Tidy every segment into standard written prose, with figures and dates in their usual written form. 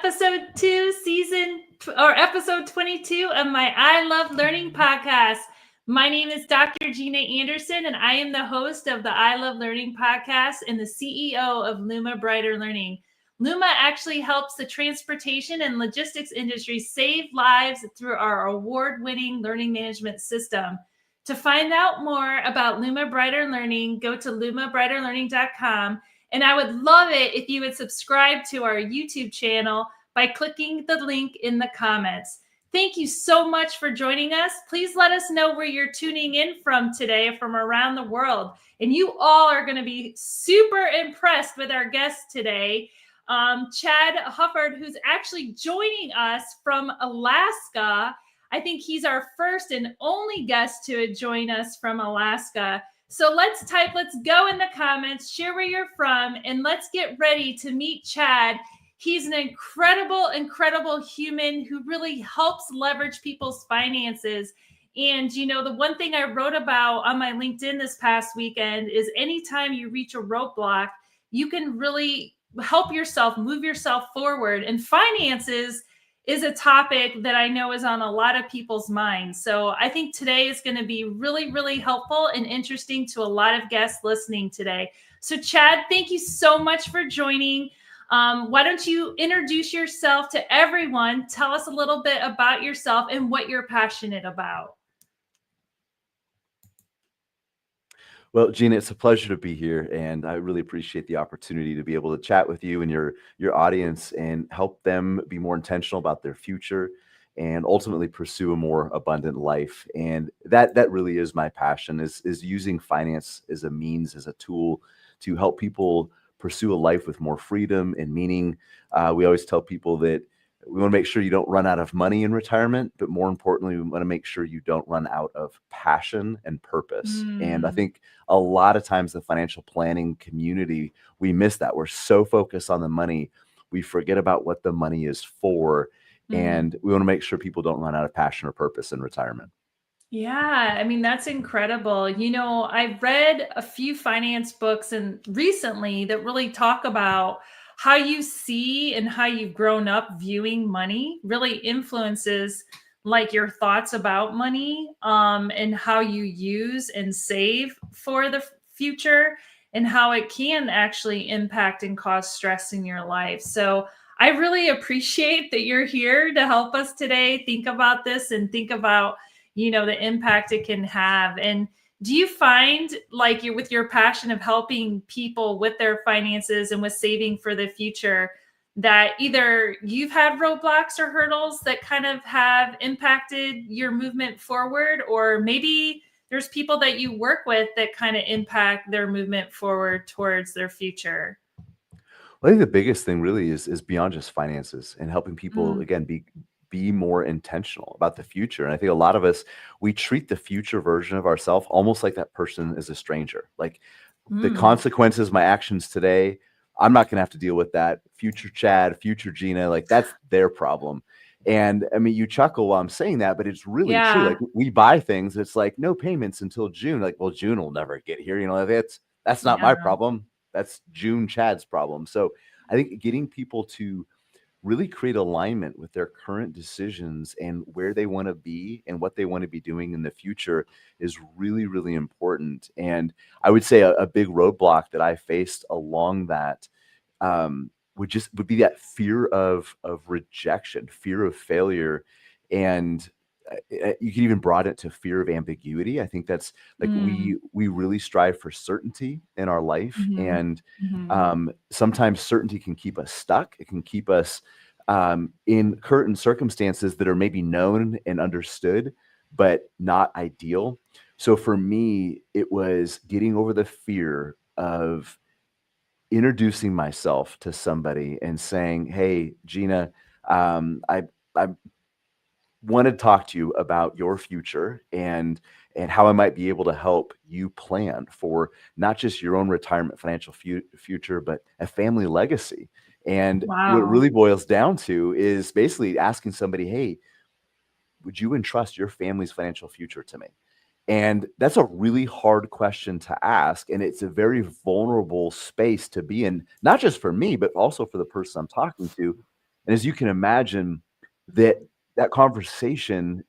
episode 22 of my I Love Learning podcast. My name is Dr. Gina Anderson, and I am the host of the I Love Learning podcast and the CEO of Luma Brighter Learning. Luma actually helps the transportation and logistics industry save lives through our award-winning learning management system. To find out more about Luma Brighter Learning, go to lumabrighterlearning.com. And I would love it if you would subscribe to our YouTube channel by clicking the link in the comments. Thank you so much for joining us. Please let us know where you're tuning in from today, from around the world. And you all are going to be super impressed with our guest today, Chad Hufford, who's actually joining us from Alaska. I think he's our first and only guest to join us from Alaska. So let's go in the comments, share where you're from, and let's get ready to meet Chad. He's an incredible, incredible human who really helps leverage people's finances. And, you know, the one thing I wrote about on my LinkedIn this past weekend is anytime you reach a roadblock, you can really help yourself, move yourself forward. And finances is a topic that I know is on a lot of people's minds. So I think today is going to be really, really helpful and interesting to a lot of guests listening today. So Chad, thank you so much for joining. Why don't you introduce yourself to everyone? Tell us a little bit about yourself and what you're passionate about. Well, Gina, it's a pleasure to be here, and I really appreciate the opportunity to be able to chat with you and your audience and help them be more intentional about their future and ultimately pursue a more abundant life. And that really is my passion, is using finance as a means, as a tool to help people pursue a life with more freedom and meaning. We always tell people that we want to make sure you don't run out of money in retirement, but more importantly, we want to make sure you don't run out of passion and purpose. And I think a lot of times the financial planning community, we miss that. We're so focused on the money, we forget about what the money is for. And we want to make sure people don't run out of passion or purpose in retirement. Yeah, I mean, that's incredible. You know, I've read a few finance books and recently that really talk about how you see and how you've grown up viewing money really influences like your thoughts about money, and how you use and save for the future and how it can actually impact and cause stress in your life. So I really appreciate that you're here to help us today think about this and think about, you know, the impact it can have. And do you find like with your passion of helping people with their finances and with saving for the future that either you've had roadblocks or hurdles that kind of have impacted your movement forward, or maybe there's people that you work with that kind of impact their movement forward towards their future? Well, I think the biggest thing really is beyond just finances and helping people, again, be more intentional about the future. And I think a lot of us, we treat the future version of ourselves almost like that person is a stranger. Like the consequences, my actions today, I'm not going to have to deal with that. Future Chad, future Gina, like that's their problem. And I mean, you chuckle while I'm saying that, but it's really true. Like we buy things, it's like no payments until June. Like, well, June will never get here. You know, that's not my problem. That's June Chad's problem. So I think getting people to really create alignment with their current decisions and where they want to be and what they want to be doing in the future is really, really important. And I would say a big roadblock that I faced along that would be that fear of rejection, fear of failure. And you can even broaden it to fear of ambiguity. I think that's like we really strive for certainty in our life. And sometimes certainty can keep us stuck. It can keep us in current circumstances that are maybe known and understood, but not ideal. So for me, it was getting over the fear of introducing myself to somebody and saying, hey, Gina, I want to talk to you about your future and how I might be able to help you plan for not just your own retirement financial future, but a family legacy. And what it really boils down to is basically asking somebody, hey, would you entrust your family's financial future to me? And that's a really hard question to ask. And it's a very vulnerable space to be in, not just for me, but also for the person I'm talking to. And as you can imagine, that conversation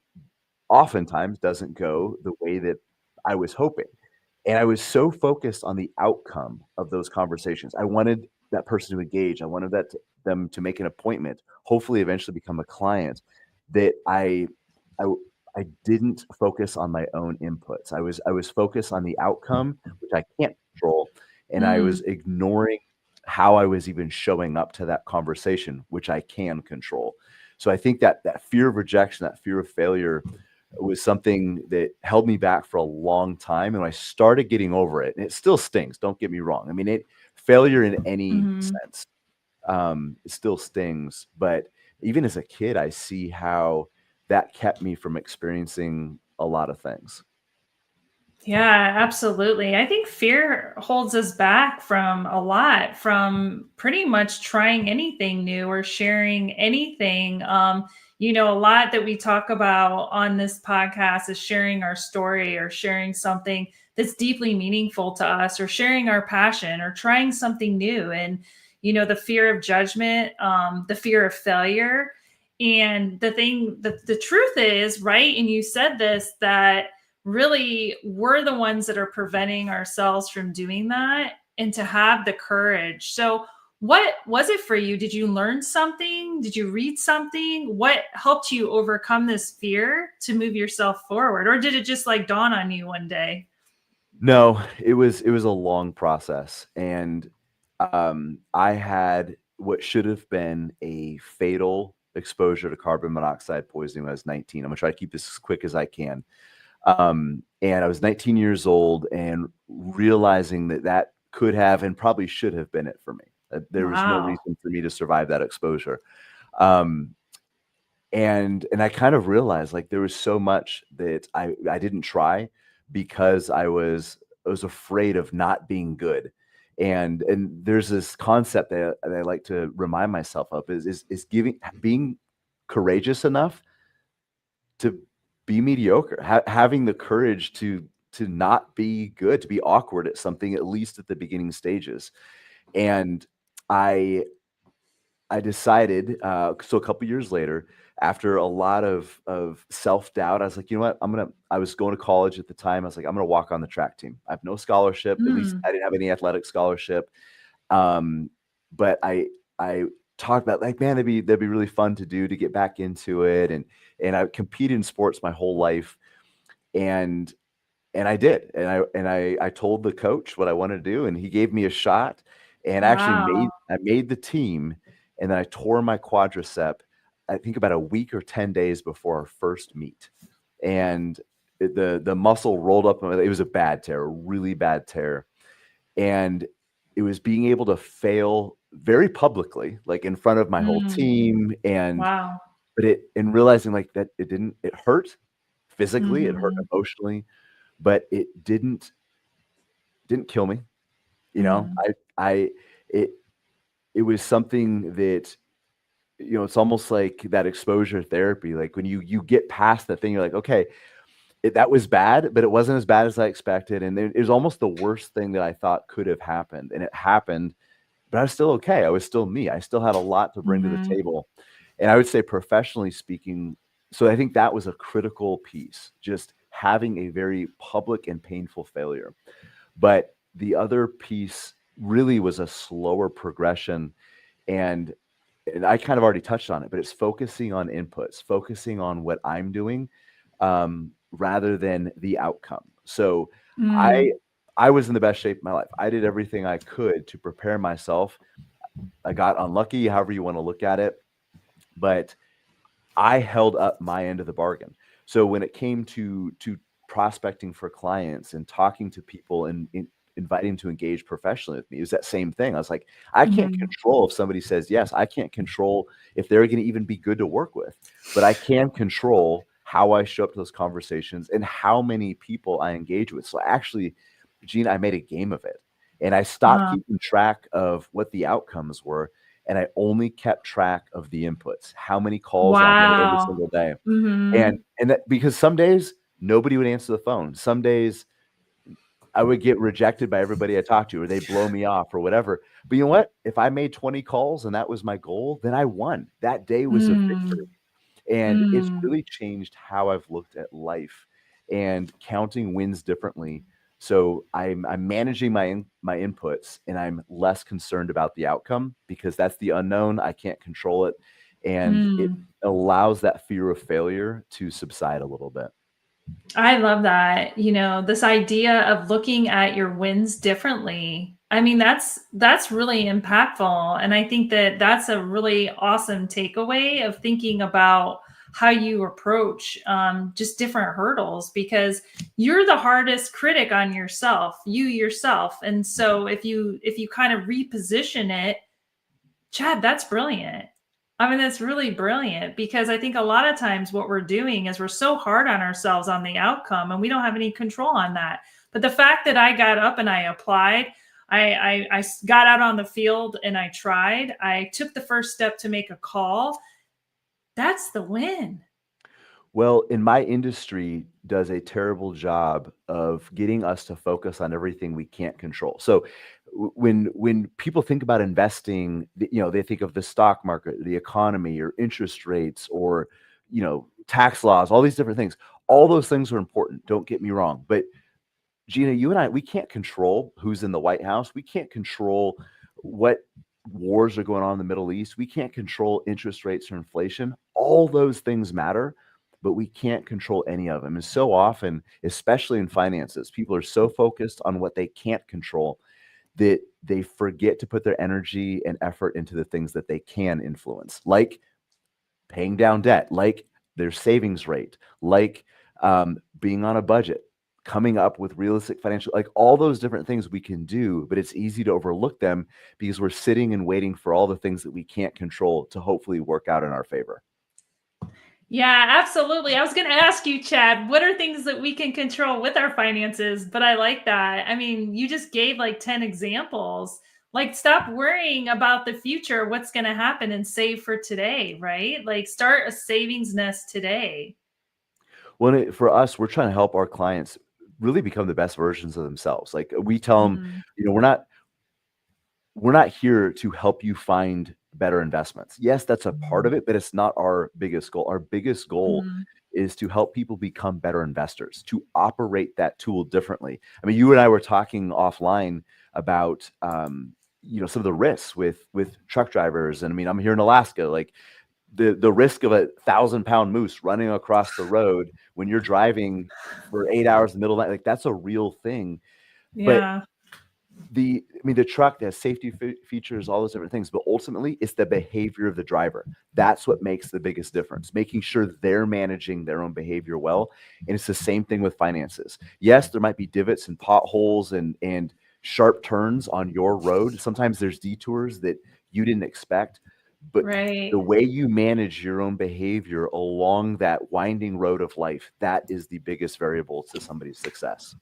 oftentimes doesn't go the way that I was hoping. And I was so focused on the outcome of those conversations. I wanted that person to engage. I wanted them to make an appointment, hopefully eventually become a client, that I I didn't focus on my own inputs. I was focused on the outcome, which I can't control, and I was Mm, ignoring how I was even showing up to that conversation, which I can control. So I think that fear of rejection, that fear of failure was something that held me back for a long time. And when I started getting over it, and it still stings, don't get me wrong. I mean, failure in any mhm. sense, it still stings. But even as a kid, I see how that kept me from experiencing a lot of things. Yeah, absolutely. I think fear holds us back from a lot, from pretty much trying anything new or sharing anything. A lot that we talk about on this podcast is sharing our story or sharing something that's deeply meaningful to us or sharing our passion or trying something new. And, the fear of judgment, the fear of failure. And the truth is, right? And you said this, that really we're the ones that are preventing ourselves from doing that and to have the courage. So, what was it for you? Did you learn something? Did you read something? What helped you overcome this fear to move yourself forward? Or did it just like dawn on you one day? No, it was a long process, and I had what should have been a fatal exposure to carbon monoxide poisoning when I was 19. I'm gonna try to keep this as quick as I can. And I was 19 years old and realizing that could have and probably should have been it for me. There was no Wow. reason for me to survive that exposure. Um, and I kind of realized like there was so much that I didn't try because I was afraid of not being good. And there's this concept that I like to remind myself of is being courageous enough to be mediocre, having the courage to not be good, to be awkward at something, at least at the beginning stages. And I I decided, so a couple years later, after a lot of self-doubt, I was like, "You know what? I was going to college at the time. I was like, "I'm gonna walk on the track team." I have no scholarship, at least Mm, I didn't have any athletic scholarship. Um, but I talked about like, "Man, that'd be really fun to do to get back into it." And I competed in sports my whole life, and and I did. And I told the coach what I wanted to do, and he gave me a shot, and I actually wow. made the team, and then I tore my quadricep, I think about a week or 10 days before our first meet. And the muscle rolled up. It was a bad tear, a really bad tear. And it was being able to fail very publicly, like in front of my whole Mm, team, and wow. but and realizing like that it hurt physically, it hurt Hmm. emotionally, but it didn't kill me, you know? Hmm. I it it was something that, it's almost like that exposure therapy, like when you get past the thing, you're like, "Okay, that was bad, but it wasn't as bad as I expected," and it was almost the worst thing that I thought could have happened, and it happened, but I was still okay, I was still me, I still had a lot to bring to the Hmm. table, and I would say professionally speaking, so I think that was a critical piece, just having a very public and painful failure. But the other piece really was a slower progression, and I kind of already touched on it, but it's focusing on inputs, focusing on what I'm doing, rather than the outcome. So I Mm. I was in the best shape of my life. I did everything I could to prepare myself. I got unlucky, however you want to look at it, but I held up my end of the bargain. So when it came to prospecting for clients and talking to people and inviting them to engage professionally with me, it was that same thing. I was like, I can't Mhm. control if somebody says yes. I can't control if they're going to even be good to work with, but I can control how I show up to those conversations and how many people I engage with. So actually, Gene, I made a game of it, and I stopped Uh, keeping track of what the outcomes were, and I only kept track of the inputs, how many calls I made every wow. single day. And Mhm. and that because some days nobody would answer the phone. Some days I would get rejected by everybody I talked to, or they blow me off or whatever. But you know what? If I made 20 calls and that was my goal, then I won. That day was a victory. Mm, And it's mm, really changed how I've looked at life and counting wins differently. So I'm managing my inputs, and I'm less concerned about the outcome because that's the unknown. I can't control it, and it mm. allows that fear of failure to subside a little bit. I love that. This idea of looking at your wins differently. I mean, that's really impactful, and I think that that's a really awesome takeaway of thinking about how you approach just different hurdles, because you're the hardest critic on yourself, you yourself. And so if you kind of reposition it, Chad, that's brilliant. I mean, that's really brilliant, because I think a lot of times what we're doing is we're so hard on ourselves on the outcome, and we don't have any control on that. But the fact that I got up and I applied, I got out on the field and I tried, I took the first step to make a call. That's the win. Well, in my industry does a terrible job of getting us to focus on everything we can't control. So when people think about investing, they think of the stock market, the economy, or interest rates, or tax laws, all these different things. All those things are important. Don't get me wrong, but Gina, you and I, we can't control who's in the White House. We can't control what wars are going on in the Middle East. We can't control interest rates or inflation. All those things matter, but we can't control any of them. And so often, especially in finances, people are so focused on what they can't control that they forget to put their energy and effort into the things that they can influence, like paying down debt, like their savings rate, like being on a budget, coming up with realistic financial, like all those different things we can do, but it's easy to overlook them because we're sitting and waiting for all the things that we can't control to hopefully work out in our favor. Yeah, absolutely. I was going to ask you, Chad, what are things that we can control with our finances? But I like that. I mean, you just gave like 10 examples. Like, stop worrying about the future, what's going to happen, and save for today, right? Like, start a savings nest today. Well, for us, we're trying to help our clients really become the best versions of themselves. Like we tell them, Mm, we're not here to help you find better investments. Yes, that's a part of mm, it, but it's not our biggest goal. Our biggest goal mm. is to help people become better investors, to operate that tool differently. I mean, you and I were talking offline about some of the risks with truck drivers. And I mean, I'm here in Alaska, like the risk of a 1,000-pound moose running across the road when you're driving for 8 hours in the middle of the night, like that's a real thing. But Yeah. the truck has safety features, all those different things, but ultimately it's the behavior of the driver. That's what makes the biggest difference, making sure they're managing their own behavior well. And it's the same thing with finances. Yes, there might be divots and potholes and sharp turns on your road. Sometimes there's detours that you didn't expect, but the Right. way you manage your own behavior along that winding road of life, that is the biggest variable to somebody's success.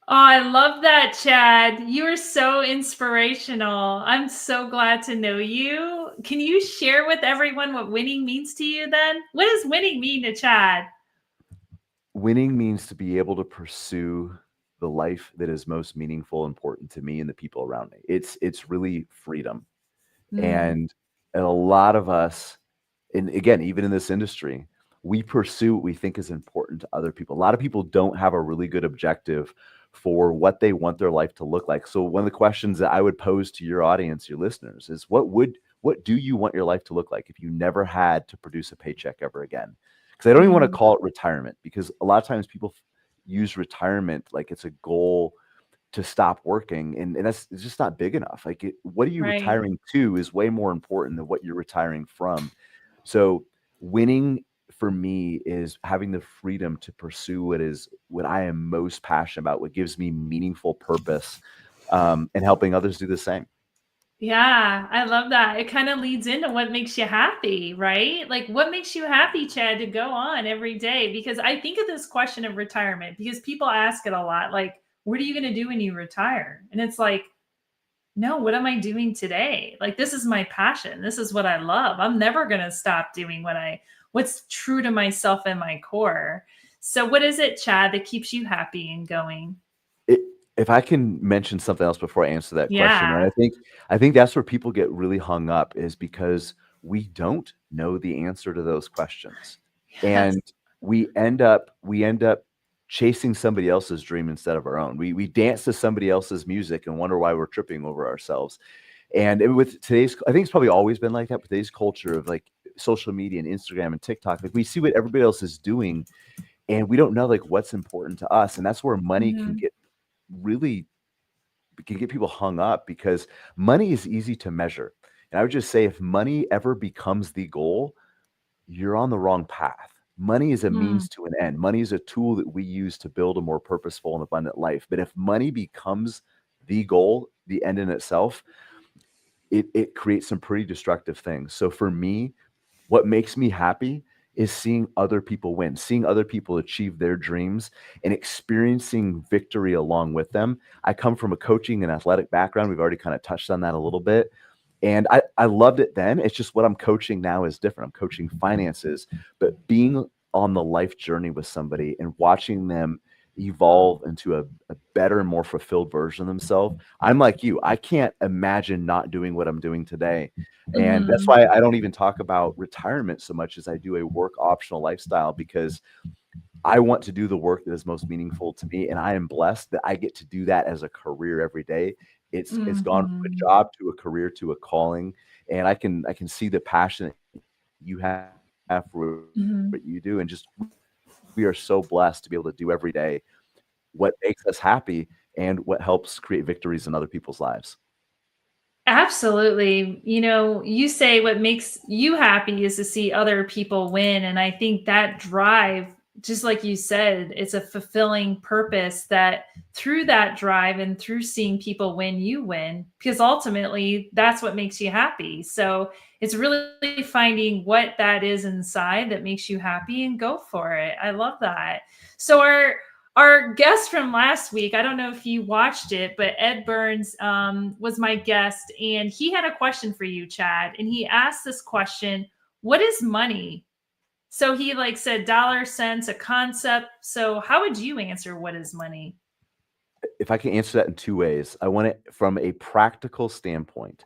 Oh, I love that, Chad. You are so inspirational. I'm so glad to know you. Can you share with everyone what winning means to you then? What does winning mean to Chad? Winning means to be able to pursue the life that is most meaningful, important to me and the people around me. It's really freedom. Mm, And a lot of us, and again, even in this industry, we pursue what we think is important to other people. A lot of people don't have a really good objective for what they want their life to look like. So one of the questions that I would pose to your audience, your listeners, is what do you want your life to look like if you never had to produce a paycheck ever again? Because I don't even want to mm, call it retirement, because a lot of times people use retirement like it's a goal to stop working, and it's just not big enough. Like what are you right. retiring to is way more important than what you're retiring from. So winning for me is having the freedom to pursue what I am most passionate about, what gives me meaningful purpose, and helping others do the same. Yeah, I love that. It kind of leads into what makes you happy, right? Like, what makes you happy, Chad, to go on every day? Because I think of this question of retirement, because people ask it a lot, like, what are you going to do when you retire? And it's like, no, what am I doing today? Like, this is my passion. This is what I love. I'm never going to stop doing what's true to myself and my core. So what is it, Chad, that keeps you happy and going? If I can mention something else before I answer that question, and Yeah. I think that's where people get really hung up is because we don't know the answer to those questions. Yes. And we end up chasing somebody else's dream instead of our own. We dance to somebody else's music and wonder why we're tripping over ourselves. And with today's, I think it's probably always been like that, but today's culture of like social media and Instagram and TikTok, like we see what everybody else is doing and we don't know like what's important to us. And that's where money Mhm. really can get people hung up because money is easy to measure. And I would just say if money ever becomes the goal, you're on the wrong path. Money is a Mm. means to an end. Money is a tool that we use to build a more purposeful and abundant life. But if money becomes the goal, the end in itself, it creates some pretty destructive things. So for me, what makes me happy is seeing other people win, seeing other people achieve their dreams and experiencing victory along with them. I come from a coaching and athletic background. We've already kind of touched on that a little bit. And I loved it then. It's just what I'm coaching now is different. I'm coaching finances, but being on the life journey with somebody and watching them evolve into a better and more fulfilled version of themselves. I'm like you. I can't imagine not doing what I'm doing today. And that's Mhm. why I don't even talk about retirement so much as I do a work optional lifestyle because I want to do the work that is most meaningful to me, and I am blessed that I get to do that as a career every day. It's gone from a Mhm. job to a career to a calling, and I can see the passion that you have for what you do, and just Mhm. we are so blessed to be able to do every day what makes us happy and what helps create victories in other people's lives. Absolutely. You say what makes you happy is to see other people win. And I think that drive, just like you said, it's a fulfilling purpose that through that drive and through seeing people win, you win, because ultimately that's what makes you happy. So it's really finding what that is inside that makes you happy and go for it. I love that. So our guest from last week, I don't know if you watched it, but Ed Burns was my guest, and he had a question for you, Chad. And he asked this question: what is money? So he like said dollar, cents, a concept. So how would you answer what is money? If I can answer that in two ways, I want it from a practical standpoint.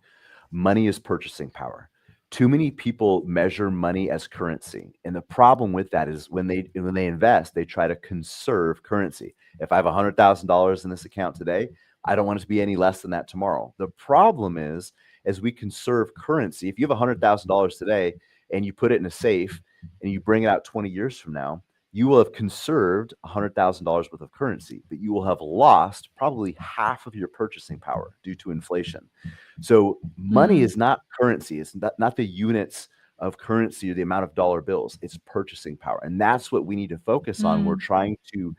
Money is purchasing power. Too many people measure money as currency, and the problem with that is when they invest, they try to conserve currency. If I have $100,000 in this account today, I don't want it to be any less than that tomorrow. The problem is, as we conserve currency, if you have $100,000 today and you put it in a safe and you bring it out 20 years from now, you will have conserved $100,000 worth of currency, but you will have lost probably half of your purchasing power due to inflation. So money Mm, is not currency. It's not the units of currency or the amount of dollar bills. It's purchasing power. And that's what we need to focus on. We're mm, trying to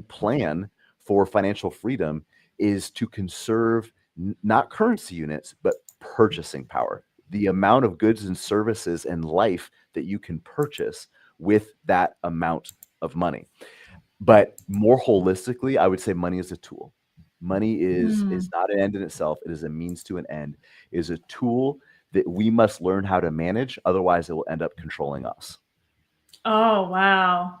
plan for financial freedom is to conserve not currency units, but purchasing power. The amount of goods and services and life that you can purchase with that amount of money. But more holistically, I would say money is a tool. Money is mm. not an end in itself. It is a means to an end. It is a tool that we must learn how to manage. Otherwise, it will end up controlling us. Oh, wow.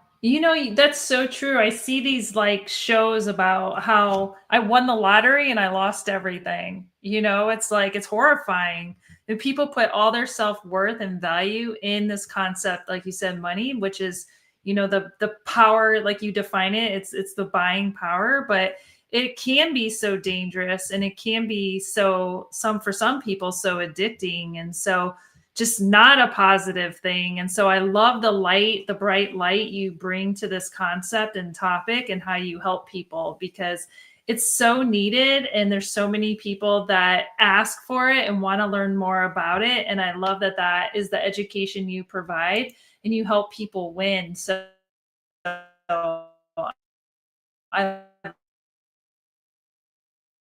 That's so true. I see these like shows about how I won the lottery and I lost everything. It's like it's horrifying. And people put all their self-worth and value in this concept, like you said, money, which is, the power, like you define it, it's the buying power, but it can be so dangerous and it can be for some people so addicting. And so just not a positive thing. And so I love the bright light you bring to this concept and topic and how you help people because it's so needed. And there's so many people that ask for it and want to learn more about it. And I love that that is the education you provide and you help people win. So I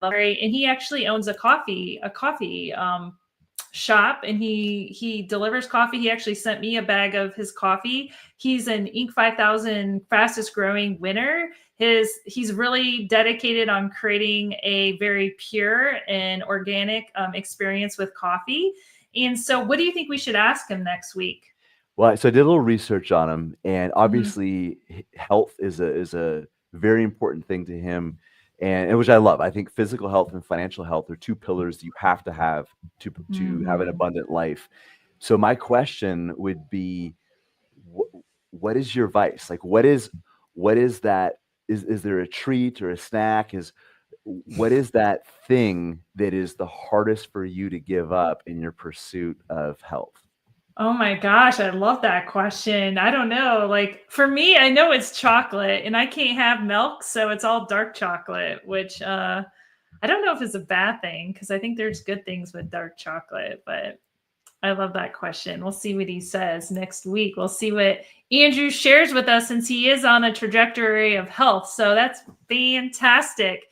love it. And he actually owns a coffee shop, and he delivers coffee. He actually sent me a bag of his coffee. He's an Inc. 5000 fastest growing winner. He's really dedicated on creating a very pure and organic experience with coffee. And so, what do you think we should ask him next week? Well, so I did a little research on him, and Mhm. obviously, health is a very important thing to him. and which I love. I think physical health and financial health are two pillars you have to have an Mhm. abundant life. So my question would be, what is your vice? Like, what is that? Is there a treat or a snack? What is that thing that is the hardest for you to give up in your pursuit of health? Oh my gosh, I love that question. I don't know. Like for me, I know it's chocolate and I can't have milk, so it's all dark chocolate, which I don't know if it's a bad thing because I think there's good things with dark chocolate, but I love that question. We'll see what he says next week. We'll see what Andrew shares with us since he is on a trajectory of health. So that's fantastic.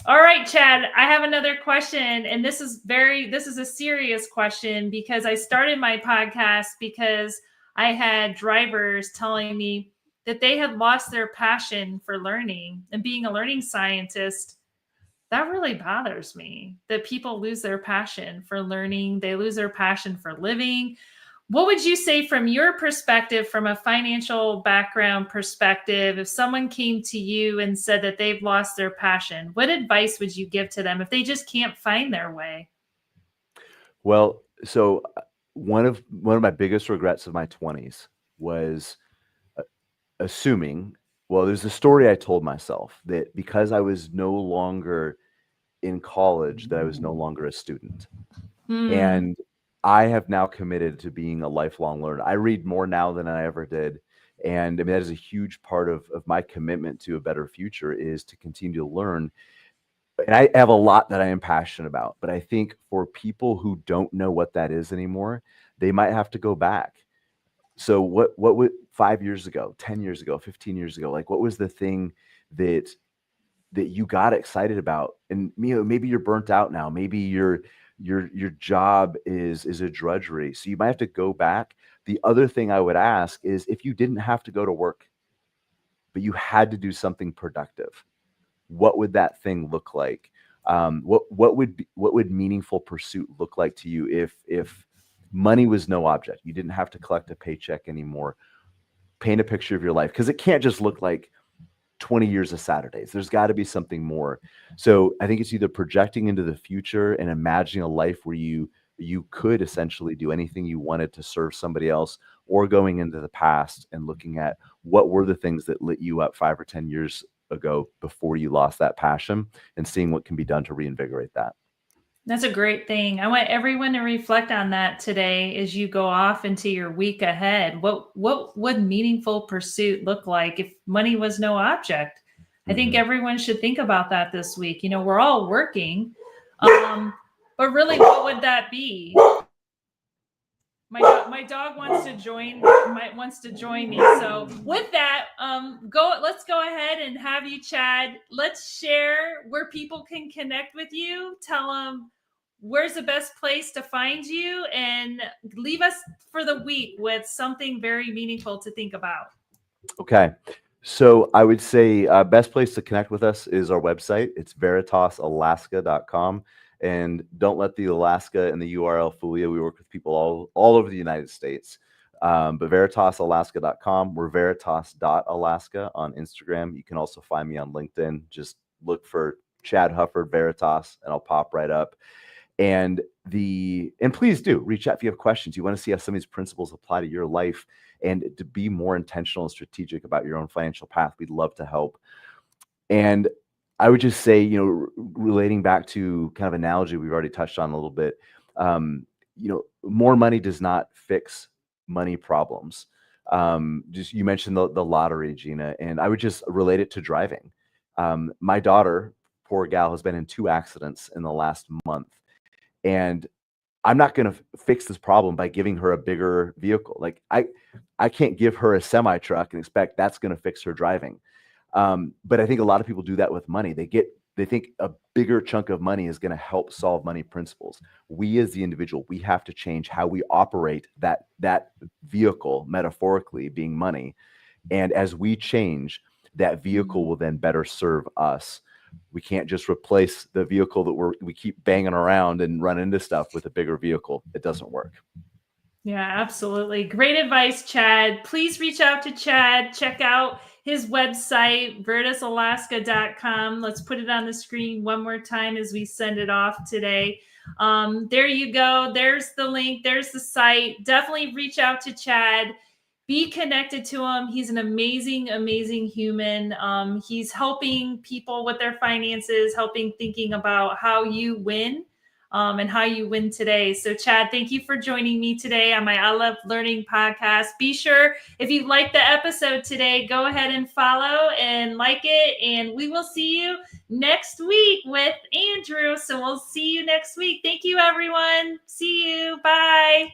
All right, Chad, I have another question. And this is a serious question because I started my podcast because I had drivers telling me that they had lost their passion for learning and being a learning scientist. That really bothers me that people lose their passion for learning. They lose their passion for living. What would you say from your perspective, from a financial background perspective, if someone came to you and said that they've lost their passion, what advice would you give to them if they just can't find their way? Well, so one of my biggest regrets of my 20s was uh, assuming, well, there's a story I told myself that because I was no longer in college, that I was no longer a student. Hmm. And I have now committed to being a lifelong learner. I read more now than I ever did. And I mean, that is a huge part of my commitment to a better future is to continue to learn. And I have a lot that I am passionate about, but I think for people who don't know what that is anymore, they might have to go back. So what would 5 years ago, 10 years ago, 15 years ago, like what was the thing that you got excited about? And maybe you're burnt out now. Maybe your job is a drudgery. So you might have to go back. The other thing I would ask is if you didn't have to go to work, but you had to do something productive, what would that thing look like? What would meaningful pursuit look like to you if money was no object? You didn't have to collect a paycheck anymore. Paint a picture of your life because it can't just look like 20 years of Saturdays. There's got to be something more. So I think it's either projecting into the future and imagining a life where you could essentially do anything you wanted to serve somebody else, or going into the past and looking at what were the things that lit you up 5 or 10 years ago before you lost that passion, and seeing what can be done to reinvigorate that. That's a great thing. I want everyone to reflect on that today as you go off into your week ahead. What would meaningful pursuit look like if money was no object? I think Mhm. everyone should think about that this week. You know, we're all working, but really, what would that be? My dog wants to join me. So with that, let's go ahead and have you, Chad. Let's share where people can connect with you. Tell them where's the best place to find you, and leave us for the week with something very meaningful to think about. Okay. So I would say best place to connect with us is our website. It's veritasalaska.com. And don't let the Alaska and the URL fool you. We work with people all over the United States. But veritasalaska.com. We're veritas.alaska on Instagram. You can also find me on LinkedIn. Just look for Chad Hufford Veritas and I'll pop right up. And please do reach out if you have questions. You want to see how some of these principles apply to your life and to be more intentional and strategic about your own financial path. We'd love to help. And I would just say, relating back to kind of analogy we've already touched on a little bit, more money does not fix money problems. Just you mentioned the lottery, Gina, and I would just relate it to driving. My daughter, poor gal, has been in 2 accidents in the last month. And I'm not going to fix this problem by giving her a bigger vehicle. Like I can't give her a semi truck and expect that's going to fix her driving. But I think a lot of people do that with money. They think a bigger chunk of money is going to help solve money principles. We as the individual, we have to change how we operate that vehicle, metaphorically being money. And as we change, that vehicle will then better serve us. We can't just replace the vehicle that we keep banging around and run into stuff with a bigger vehicle. It doesn't work. Yeah, absolutely. Great advice, Chad. Please reach out to Chad. Check out his website, veritasalaska.com. Let's put it on the screen one more time as we send it off today. There you go. There's the link. There's the site. Definitely reach out to Chad. Be connected to him. He's an amazing, amazing human. He's helping people with their finances, thinking about how you win and how you win today. So, Chad, thank you for joining me today on my I Love Learning podcast. Be sure, if you liked the episode today, go ahead and follow and like it. And we will see you next week with Andrew. So, we'll see you next week. Thank you, everyone. See you. Bye.